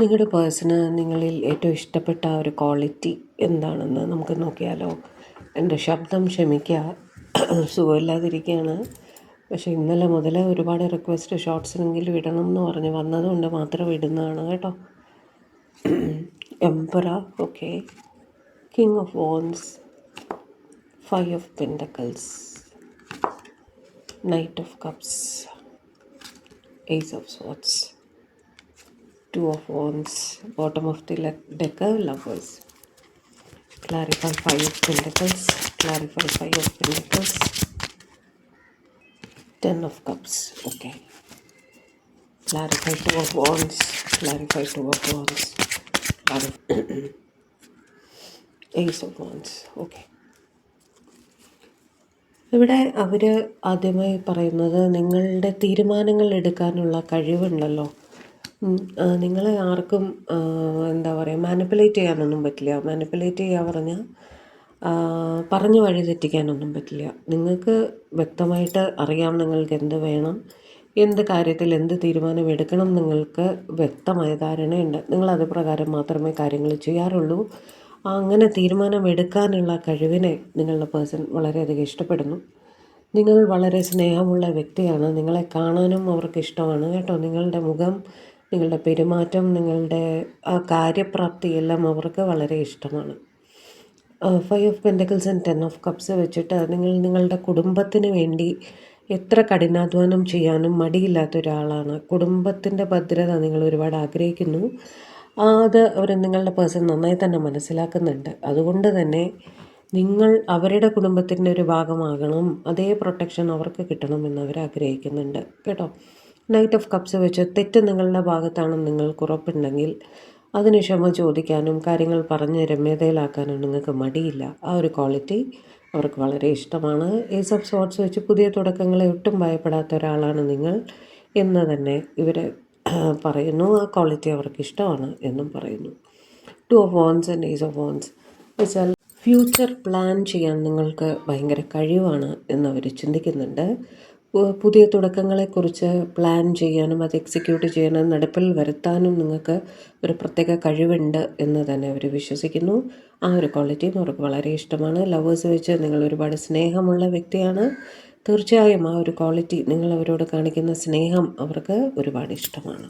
നിങ്ങളുടെ പേഴ്സണ് നിങ്ങളിൽ ഏറ്റവും ഇഷ്ടപ്പെട്ട ഒരു ക്വാളിറ്റി എന്താണെന്ന് നമുക്ക് നോക്കിയാലോ. എൻ്റെ ശബ്ദം ക്ഷമിക്കുക, സുഖമില്ലാതിരിക്കുകയാണ്. പക്ഷേ ഇന്നലെ മുതൽ ഒരുപാട് റിക്വസ്റ്റ് ഷോർട്സിനെങ്കിലും ഇടണം എന്ന് പറഞ്ഞ് വന്നതുകൊണ്ട് മാത്രം ഇടുന്നതാണ് കേട്ടോ. Emperor, okay. King of wands, 5 of pentacles, knight of cups, ace of swords, 2 of wands, bottom of the deck, lovers. Clarify 5 of pentacles, clarify 5 of pentacles, 10 of cups, okay. Clarify 2 of wands, clarify 2 of wands, ace of wands, okay. ഇവിടെ അവർ ആദ്യമായി പറയുന്നത് നിങ്ങളുടെ തീരുമാനങ്ങൾ എടുക്കാനുള്ള കഴിവുണ്ടല്ലോ. നിങ്ങളെ ആർക്കും എന്താ പറയുക, മാനിപ്പുലേറ്റ് ചെയ്യാനൊന്നും പറ്റില്ല. മാനിപ്പുലേറ്റ് ചെയ്യുക പറഞ്ഞാൽ പറഞ്ഞു വഴി തെറ്റിക്കാനൊന്നും പറ്റില്ല. നിങ്ങൾക്ക് വ്യക്തമായിട്ട് അറിയാം നിങ്ങൾക്ക് എന്ത് വേണം, എന്ത് കാര്യത്തിൽ എന്ത് തീരുമാനം എടുക്കണം നിങ്ങൾക്ക് വ്യക്തമായ ധാരണയുണ്ട്. നിങ്ങളത് പ്രകാരം മാത്രമേ കാര്യങ്ങൾ ചെയ്യാറുള്ളൂ. അങ്ങനെ തീരുമാനം എടുക്കാനുള്ള കഴിവിനെ നിങ്ങളുടെ പേഴ്സൺ വളരെയധികം ഇഷ്ടപ്പെടുന്നു. നിങ്ങൾ വളരെ സ്നേഹമുള്ള വ്യക്തിയാണ്. നിങ്ങളെ കാണാനും അവർക്ക് ഇഷ്ടമാണ് കേട്ടോ. നിങ്ങളുടെ മുഖം, നിങ്ങളുടെ പെരുമാറ്റം, നിങ്ങളുടെ ആ കാര്യപ്രാപ്തിയെല്ലാം അവർക്ക് വളരെ ഇഷ്ടമാണ്. 5 of pentacles and 10 of cups വെച്ചിട്ട് നിങ്ങളുടെ കുടുംബത്തിന് വേണ്ടി എത്ര കഠിനാധ്വാനം ചെയ്യാനും മടിയില്ലാത്ത ഒരാളാണ്. കുടുംബത്തിൻ്റെ ഭദ്രത നിങ്ങൾ ഒരുപാട് ആഗ്രഹിക്കുന്നു. അത് നിങ്ങളുടെ പേഴ്സൺ നന്നായി തന്നെ മനസ്സിലാക്കുന്നുണ്ട്. അതുകൊണ്ട് തന്നെ നിങ്ങൾ അവരുടെ കുടുംബത്തിൻ്റെ ഒരു ഭാഗമാകണം, അതേ പ്രൊട്ടക്ഷൻ അവർക്ക് കിട്ടണമെന്ന് അവർ ആഗ്രഹിക്കുന്നുണ്ട് കേട്ടോ. നൈറ്റ് ഓഫ് കപ്സ് വെച്ച് തെറ്റ് നിങ്ങളുടെ ഭാഗത്താണെന്ന് നിങ്ങൾക്ക് ഉറപ്പുണ്ടെങ്കിൽ അതിന് ക്ഷമ ചോദിക്കാനും കാര്യങ്ങൾ പറഞ്ഞ് രമ്യതയിലാക്കാനും നിങ്ങൾക്ക് മടിയില്ല. ആ ഒരു ക്വാളിറ്റി അവർക്ക് വളരെ ഇഷ്ടമാണ്. ഏസ് ഓഫ് സോർഡ്സ് വെച്ച് പുതിയ തുടക്കങ്ങളെ ഒട്ടും ഭയപ്പെടാത്ത ഒരാളാണ് നിങ്ങൾ എന്ന് തന്നെ ഇവർ പറയുന്നു. ആ ക്വാളിറ്റി അവർക്ക് ഇഷ്ടമാണ് എന്നും പറയുന്നു. 2 of wands and ace of wands വെച്ചാൽ ഫ്യൂച്ചർ പ്ലാൻ ചെയ്യാൻ നിങ്ങൾക്ക് ഭയങ്കര കഴിവാണ് എന്നവർ ചിന്തിക്കുന്നുണ്ട്. പുതിയ തുടക്കങ്ങളെക്കുറിച്ച് പ്ലാൻ ചെയ്യാനും അത് എക്സിക്യൂട്ട് ചെയ്യാനും നടപ്പിൽ വരുത്താനും നിങ്ങൾക്ക് ഒരു പ്രത്യേക കഴിവുണ്ട് എന്ന് തന്നെ അവർ വിശ്വസിക്കുന്നു. ആ ഒരു ക്വാളിറ്റിയും അവർക്ക് വളരെ ഇഷ്ടമാണ്. ലവേഴ്സ് വെച്ച് നിങ്ങൾ ഒരുപാട് സ്നേഹമുള്ള വ്യക്തിയാണ്. തീർച്ചയായും ആ ഒരു ക്വാളിറ്റി, നിങ്ങൾ അവരോട് കാണിക്കുന്ന സ്നേഹം അവർക്ക് ഒരുപാട് ഇഷ്ടമാണ്.